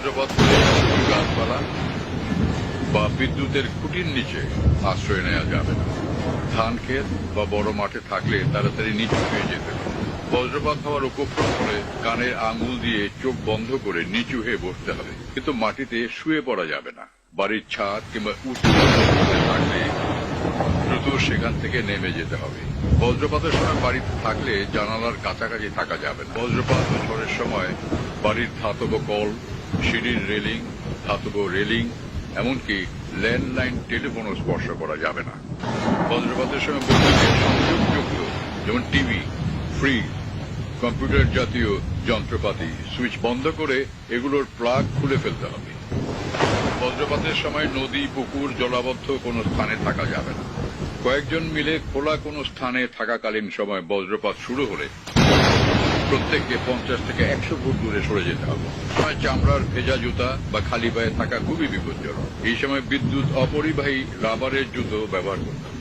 বজ্রপাত গাছপালা বা বিদ্যুতের খুঁটির নিচে আশ্রয় নেওয়া যাবে না। ধান ক্ষেত বা বড় মাঠে থাকলে তাড়াতাড়ি নিচু হয়ে যেতে হবে। বজ্রপাত হওয়ার উপক্রম হলে কানের আঙুল দিয়ে চোখ বন্ধ করে নিচু হয়ে বসতে হবে, কিন্তু মাটিতে শুয়ে পড়া যাবে না। বাড়ির ছাদ কিংবা উঁচু থাকলে দ্রুত সেখান থেকে নেমে যেতে হবে। বজ্রপাতের সময় বাড়িতে থাকলে জানালার কাছাকাছি থাকা যাবে না। বজ্রপাত ও ঝড়ের সময় বাড়ির ধাতব কল, সিঁড়ির রেলিং, ধাতব রেলিং, এমনকি ল্যান্ডলাইন টেলিফোনও স্পর্শ করা যাবে না। বজ্রপাতের সময় বৈদ্যুতিক সংযোগযোগ্য যেমন টিভি, ফ্রিজ, কম্পিউটার জাতীয় যন্ত্রপাতি সুইচ বন্ধ করে এগুলোর প্লাগ খুলে ফেলতে হবে। বজ্রপাতের সময় নদী, পুকুর, জলাবদ্ধ কোনো স্থানে থাকা যাবে না। কয়েকজন মিলে খোলা কোনো স্থানে থাকাকালীন সময় বজ্রপাত শুরু হলে প্রত্যেককে 50 থেকে 100 ফুট দূরে সরে যেতে হবে। সময় চামড়ার ভেজা জুতা বা খালি পায়ে থাকা খুবই বিপজ্জনক। এই সময় বিদ্যুৎ অপরিবাহী রাবারের জুতো ব্যবহার করতে হবে।